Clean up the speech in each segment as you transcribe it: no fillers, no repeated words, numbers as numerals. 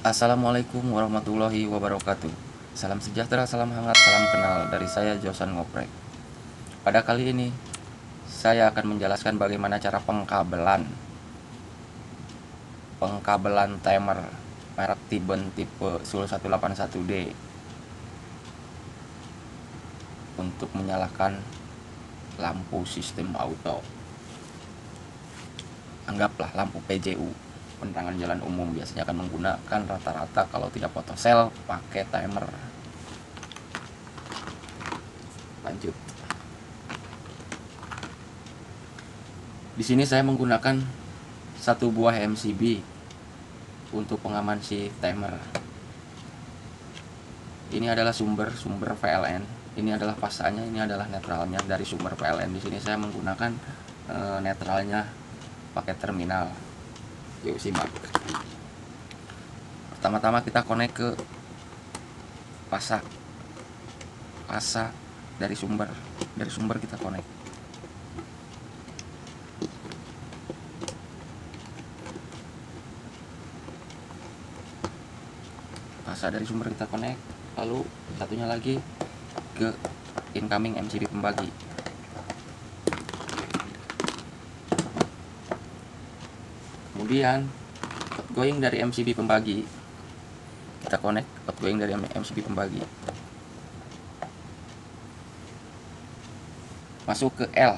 Assalamualaikum warahmatullahi wabarakatuh. Salam sejahtera, salam hangat, salam kenal dari saya Josan Ngoprek. Pada kali ini saya akan menjelaskan bagaimana cara pengkabelan timer merek Tiben tipe Sul 181D untuk menyalakan lampu sistem auto. Anggaplah lampu PJU, penerangan jalan umum, biasanya akan menggunakan rata-rata kalau tidak photocell pakai timer. Lanjut. Di sini saya menggunakan satu buah MCB untuk pengaman si timer. Ini adalah sumber PLN. Ini adalah pasanya, ini adalah netralnya dari sumber PLN. Di sini saya menggunakan netralnya pakai terminal. Yuk simak. Pertama-tama kita connect ke pasa dari sumber kita connect. Pasa dari sumber kita connect, lalu satunya lagi ke incoming MCB pembagi. Kemudian outgoing dari MCB pembagi kita connect, outgoing dari MCB pembagi masuk ke L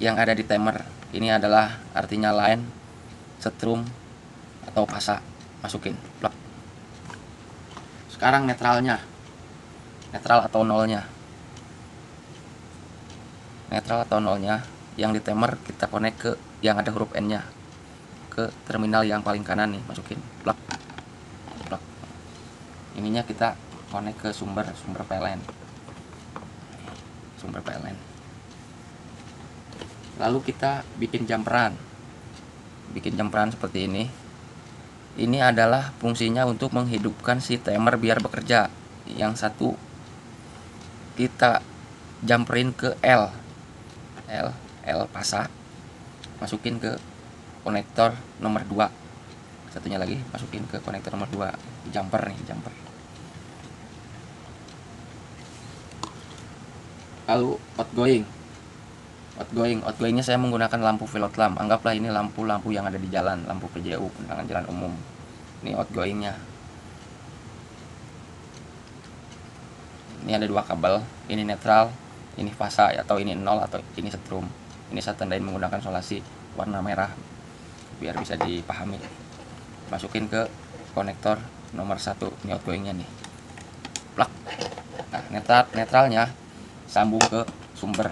yang ada di timer. Ini adalah artinya line, setrum atau pasa, masukin plug. Sekarang netral atau nolnya yang di timer kita connect ke yang ada huruf N nya, ke terminal yang paling kanan nih, masukin plug. Ininya kita connect ke sumber PLN. Lalu kita bikin jumperan seperti ini. Ini adalah fungsinya untuk menghidupkan si timer biar bekerja. Yang satu kita jumperin ke L pasa, masukin ke konektor nomor 2. Satunya lagi masukin ke konektor nomor 2, jumper. Lalu outgoingnya saya menggunakan lampu velot lamp. Anggaplah ini lampu yang ada di jalan, lampu PJU, penerangan jalan umum. Ini outgoingnya. Ini ada 2 kabel, ini netral, ini fasa atau ini nol atau ini setrum. Ini saya tandain menggunakan solasi warna merah biar bisa dipahami. Masukin ke konektor nomor 1, ini outgoingnya nih, plug. Nah, netralnya sambung ke sumber.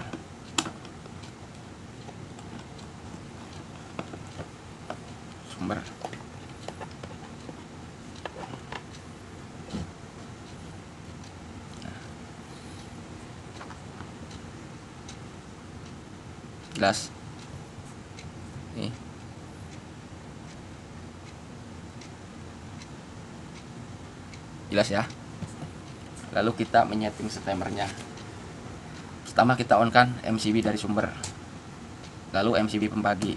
Jelas nih, jelas ya. Lalu kita menyeting timernya. Pertama kita on kan MCB dari sumber, lalu MCB pembagi.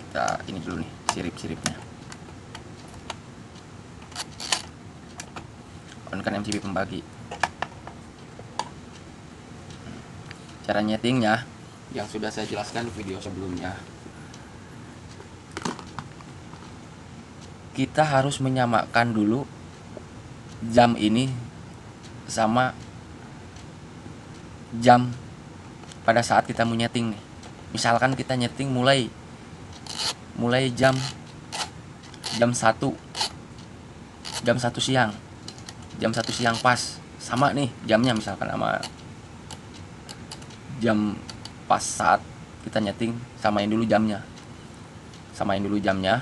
Kita ini dulu nih, sirip-siripnya. On kan MCB pembagi. Cara nyetingnya yang sudah saya jelaskan di video sebelumnya. Kita harus menyamakan dulu jam ini sama jam pada saat kita mau nyeting nih. Misalkan kita nyeting mulai jam 1 siang. Jam 1 siang pas sama nih jamnya, misalkan sama jam pas saat kita nyeting, samain dulu jamnya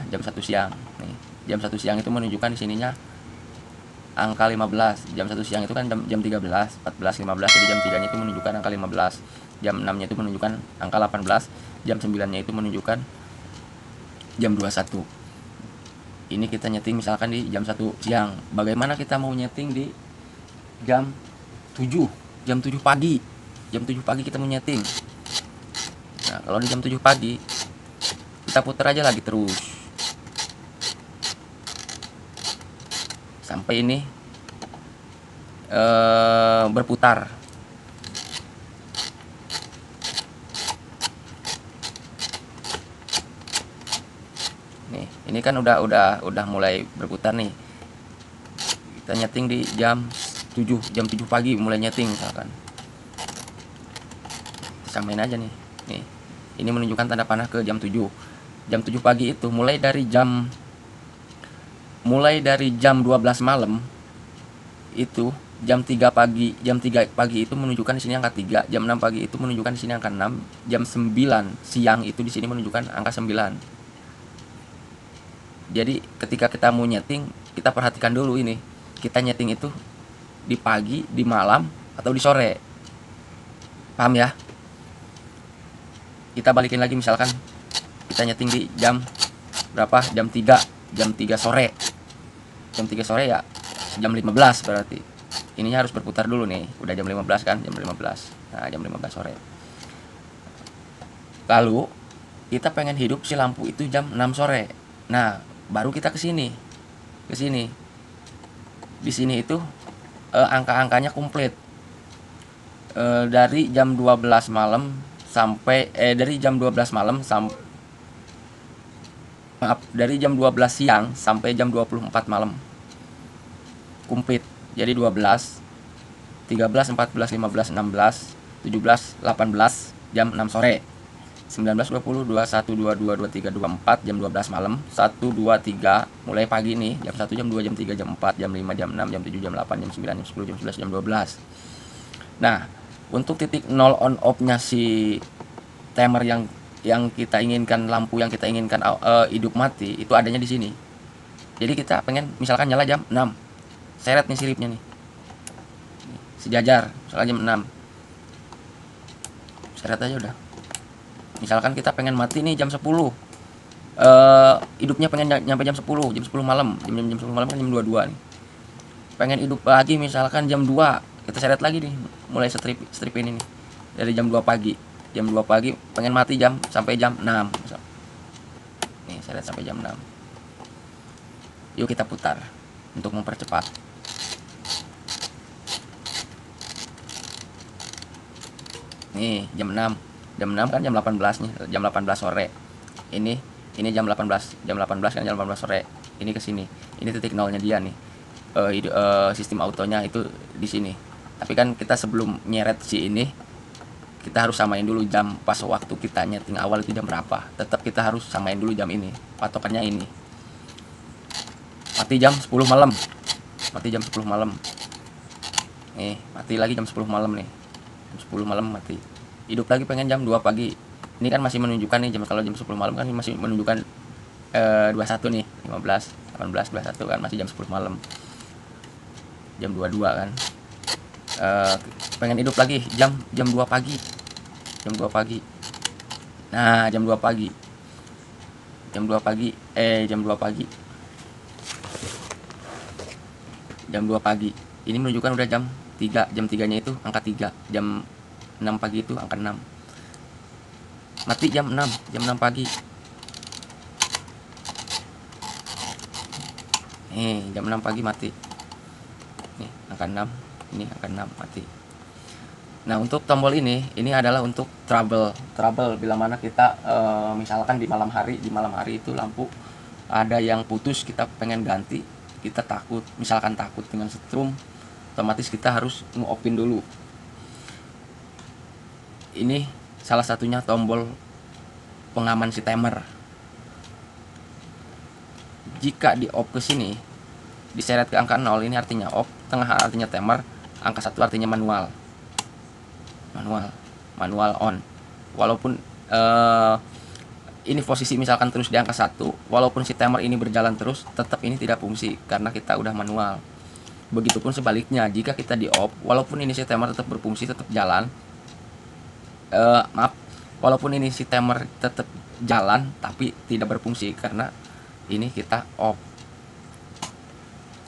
jam 1 siang nih. Jam 1 siang itu menunjukkan di sininya angka 15. Jam 1 siang itu kan jam 13, 14, 15. Jadi jam 3 nya itu menunjukkan angka 15. Jam 6 nya itu menunjukkan angka 18. Jam 9 nya itu menunjukkan jam 21. Ini kita nyeting misalkan di jam 1 siang. Bagaimana kita mau nyeting di jam 7 pagi? Jam 7 pagi kita mau nyeting. Nah, Kalau di jam 7 pagi kita putar aja lagi terus sampai ini berputar. Nih, ini kan udah mulai berputar nih. Kita nyeting di jam 7 pagi mulai nyeting misalkan. Samain aja nih. Nih. Ini menunjukkan tanda panah ke jam 7. Jam 7 pagi itu mulai dari jam 12 malam itu jam 3 pagi. Jam 3 pagi itu menunjukkan di sini angka 3, jam 6 pagi itu menunjukkan di sini angka 6, jam 9 siang itu di sini menunjukkan angka 9. Jadi ketika kita mau nyeting, kita perhatikan dulu ini. Kita nyeting itu di pagi, di malam, atau di sore. Paham ya? Kita balikin lagi, misalkan kita nyeting di jam berapa? Jam 3 sore. Jam 3 sore ya jam 15 berarti. Ininya harus berputar dulu nih. Udah jam 15 kan? Jam 15. Nah, jam 15 sore. Lalu kita pengen hidup si lampu itu jam 6 sore. Nah, baru kita ke sini. Di sini itu angka-angkanya komplit. Dari jam 12 malam sampai dari jam 12 malam dari jam 12 siang sampai jam 24 malam. Komplit. Jadi 12, 13, 14, 15, 16, 17, 18 jam 6 sore. 19, 20, 21, 22, 23, 24 jam 12 malam. 1, 2, 3 mulai pagi nih, jam 1, jam 2, jam 3, jam 4, jam 5, jam 6, jam 7, jam 8, jam 9, jam 10, jam 11, jam 12. Nah, untuk titik 0 on off-nya si timer yang kita inginkan, lampu yang kita inginkan hidup mati itu adanya di sini. Jadi kita pengen misalkan nyala jam 6. Seret nih siripnya nih. Sejajar, misalnya jam 6. Seret aja udah. Misalkan kita pengen mati nih jam 10. Hidupnya pengen nyampe jam 10 malam. Jam 10 malam kan jam 22 nih. Pengen hidup lagi misalkan jam 2. Kita seret lagi nih, mulai strip ini nih. Dari jam 2 pagi. Jam 2 pagi pengen mati sampai jam 6 misal. Nih, seret sampai jam 6. Yuk kita putar untuk mempercepat. Nih, jam 6 kan jam 18 nih, jam 18 sore. Ini jam 18 kan jam 18 sore. Ini ke sini. Ini titik nolnya dia nih. Sistem autonya itu di sini. Tapi kan kita sebelum nyeret si ini, kita harus samain dulu jam pas waktu kita nyeting awal itu jam berapa. Tetap kita harus samain dulu jam ini. Patokannya ini. Mati jam 10 malam. Nih, mati lagi jam 10 malam nih. Jam 10 malam mati. Hidup lagi pengen jam 2 pagi. Ini kan masih menunjukkan nih kalau jam 10 malam kan masih menunjukkan 21 nih, 15, 18, 21 kan masih jam 10 malam. Jam 22 kan. Pengen hidup lagi jam 2 pagi. Nah, jam 2 pagi. Jam 2 pagi. Ini menunjukkan udah jam 3. Jam 3-nya itu angka 3. Jam 6 pagi itu angka 6. Mati jam 6 pagi. Nih, jam 6 pagi mati. Nih, angka 6. Ini angka 6 mati. Nah, untuk tombol ini adalah untuk trouble bila mana kita misalkan di malam hari itu lampu ada yang putus, kita pengen ganti, kita misalkan takut dengan setrum, otomatis kita harus nge-off-in dulu. Ini salah satunya tombol pengaman si timer. Jika di off ke sini, diseret ke angka 0, ini artinya off, tengah artinya timer, angka 1 artinya manual on. Walaupun ini posisi misalkan terus di angka 1, walaupun si timer ini berjalan terus, tetap ini tidak fungsi karena kita udah manual. Begitupun sebaliknya, jika kita di off, walaupun ini si timer tetap berfungsi, tetap jalan. Walaupun ini si timer tetap jalan tapi tidak berfungsi karena ini kita off.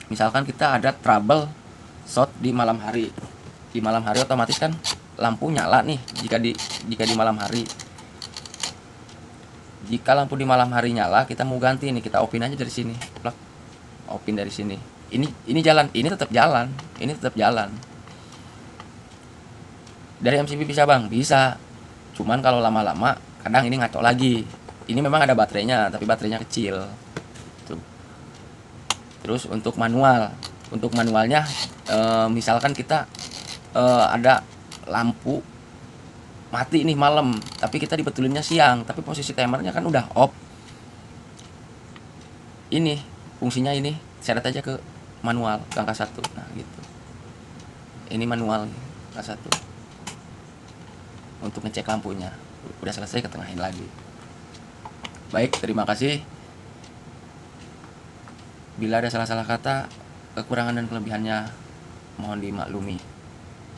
Misalkan kita ada trouble shot di malam hari. Di malam hari otomatis kan lampu nyala nih jika di malam hari. Jika lampu di malam hari nyala, kita mau ganti nih, kita opin aja dari sini. Plak. Opin dari sini. Ini jalan, ini tetap jalan, ini tetap jalan. Dari MCB bisa bang, bisa. Cuman kalau lama-lama kadang ini ngaco lagi. Ini memang ada baterainya, tapi baterainya kecil. Tuh. Terus untuk manualnya, misalkan kita ada lampu mati nih malam, tapi kita dibetulinnya siang, tapi posisi timernya kan udah off. Ini fungsinya ini, seret aja ke manual, ke angka 1. Nah gitu. Ini manual angka 1 untuk ngecek lampunya. Udah selesai, ketengahin lagi. Baik, terima kasih. Bila ada salah-salah kata, kekurangan dan kelebihannya mohon dimaklumi.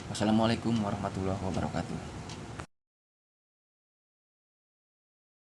Wassalamualaikum warahmatullahi wabarakatuh.